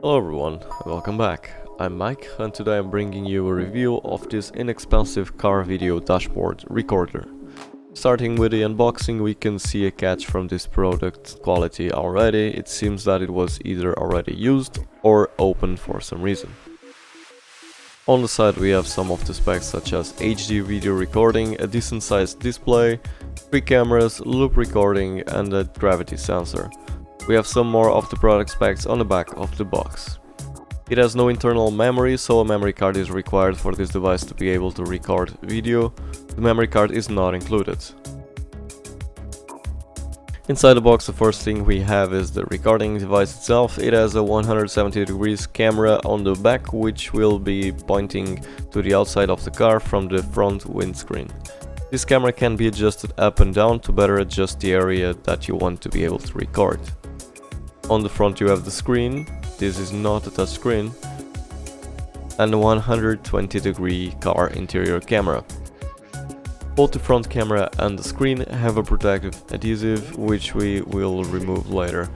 Hello everyone, welcome back. I'm Mike and today I'm bringing you a review of this inexpensive car video dashboard recorder. Starting with the unboxing, we can see a catch from this product quality already. It seems that it was either already used or open for some reason. On the side we have some of the specs such as HD video recording, a decent sized display, 3 cameras, loop recording and a gravity sensor. We have some more of the product specs on the back of the box. It has no internal memory, so a memory card is required for this device to be able to record video. The memory card is not included. Inside the box, the first thing we have is the recording device itself. It has a 170 degrees camera on the back, which will be pointing to the outside of the car from the front windscreen. This camera can be adjusted up and down to better adjust the area that you want to be able to record. On the front you have the screen. This is not a touch screen, and a 120 degree car interior camera. Both the front camera and the screen have a protective adhesive, which we will remove later.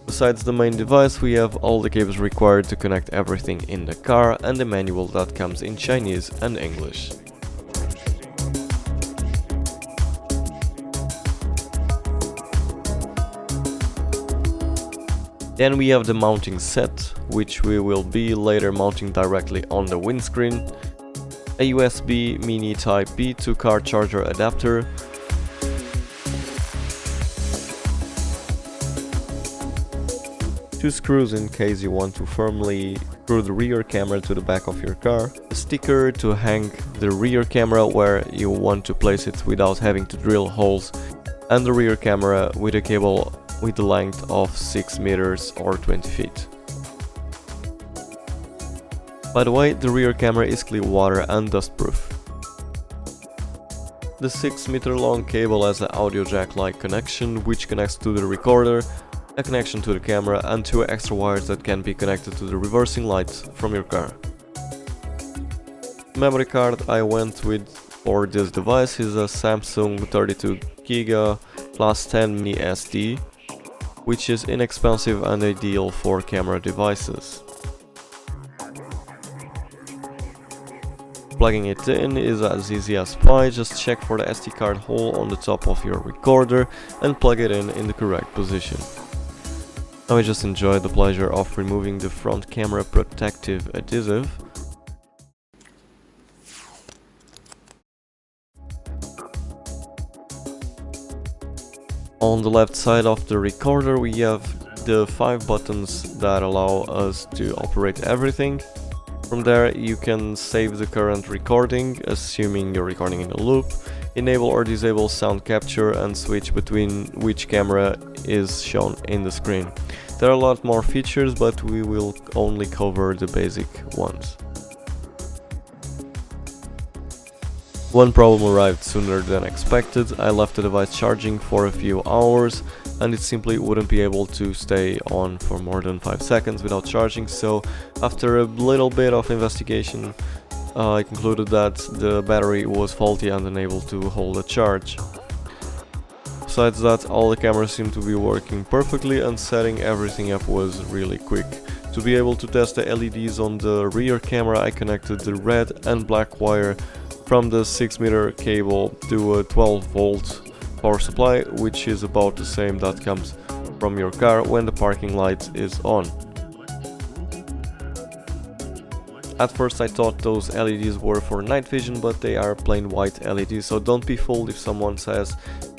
Besides the main device, we have all the cables required to connect everything in the car and the manual that comes in Chinese and English. Then we have the mounting set, which we will be later mounting directly on the windscreen, a USB mini Type B to car charger adapter, two screws in case you want to firmly screw the rear camera to the back of your car, a sticker to hang the rear camera where you want to place it without having to drill holes, and the rear camera with a cable with the length of 6 meters or 20 feet. By the way, the rear camera is clear water and dust proof. The 6-meter long cable has an audio jack-like connection which connects to the recorder, a connection to the camera and 2 extra wires that can be connected to the reversing lights from your car. The memory card I went with for this device is a Samsung 32GB Class 10 Mini SD, which is inexpensive and ideal for camera devices. Plugging it in is as easy as pie. Just check for the SD card hole on the top of your recorder and plug it in the correct position. Now we just enjoy the pleasure of removing the front camera protective adhesive. On the left side of the recorder we have the 5 buttons that allow us to operate everything. From there you can save the current recording, assuming you're recording in a loop, enable or disable sound capture and switch between which camera is shown in the screen. There are a lot more features, but we will only cover the basic ones. One problem arrived sooner than expected. I left the device charging for a few hours and it simply wouldn't be able to stay on for more than 5 seconds without charging, so after a little bit of investigation I concluded that the battery was faulty and unable to hold a charge. Besides that, all the cameras seem to be working perfectly and setting everything up was really quick. To be able to test the LEDs on the rear camera, I connected the red and black wire from the 6-meter cable to a 12-volt power supply, which is about the same that comes from your car when the parking light is on. At first I thought those LEDs were for night vision, but they are plain white LEDs, so don't be fooled if someone says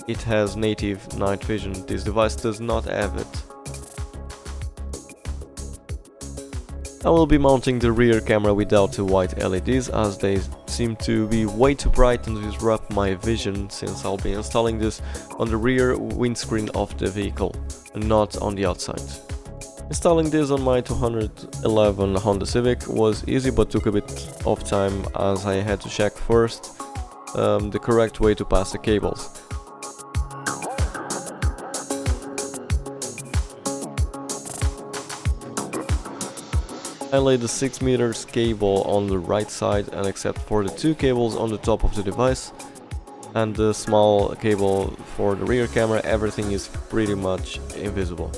it has native night vision. This device does not have it. I will be mounting the rear camera without the white LEDs as they seem to be way too bright and disrupt my vision, since I'll be installing this on the rear windscreen of the vehicle and not on the outside. Installing this on my 2011 Honda Civic was easy but took a bit of time as I had to check first the correct way to pass the cables. I laid the 6 meters cable on the right side, and except for the 2 cables on the top of the device and the small cable for the rear camera, everything is pretty much invisible.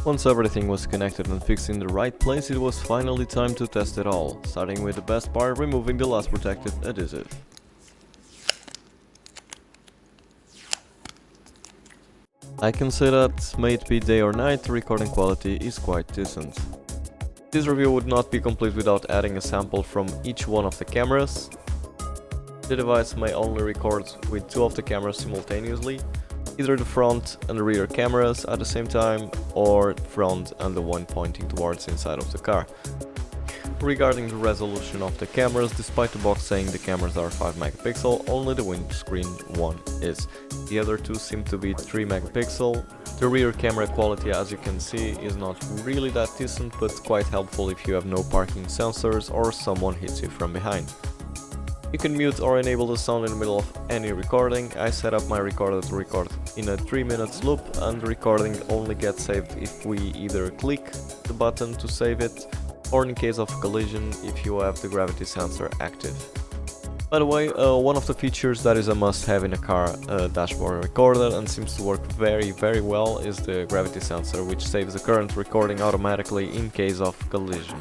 Once everything was connected and fixed in the right place, it was finally time to test it all, starting with the best part, removing the last protective adhesive. I can say that, may it be day or night, the recording quality is quite decent. This review would not be complete without adding a sample from each one of the cameras. The device may only record with two of the cameras simultaneously, either the front and the rear cameras at the same time, or front and the one pointing towards the inside of the car. Regarding the resolution of the cameras, despite the box saying the cameras are 5 megapixel, only the windscreen one is. The other two seem to be 3 megapixel. The rear camera quality, as you can see, is not really that decent, but quite helpful if you have no parking sensors or someone hits you from behind. You can mute or enable the sound in the middle of any recording. I set up my recorder to record in a 3-minute loop, and the recording only gets saved if we either click the button to save it, or in case of collision if you have the gravity sensor active. By the way, one of the features that is a must-have in a car dashboard recorder and seems to work very well is the gravity sensor, which saves the current recording automatically in case of collision.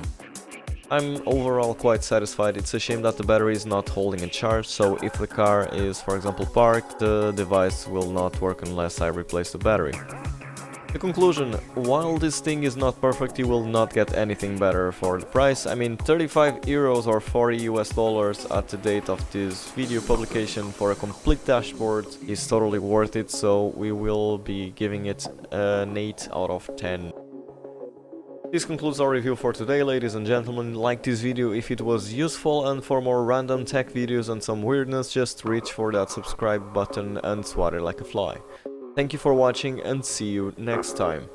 I'm overall quite satisfied. It's a shame that the battery is not holding a charge, so if the car is, for example, parked, the device will not work unless I replace the battery. The conclusion: while this thing is not perfect, you will not get anything better for the price. I mean, 35 euros or 40 US dollars at the date of this video publication for a complete dashboard is totally worth it, so we will be giving it an 8 out of 10. This concludes our review for today, ladies and gentlemen. Like this video if it was useful, and for more random tech videos and some weirdness, just reach for that subscribe button and swat it like a fly. Thank you for watching, and see you next time.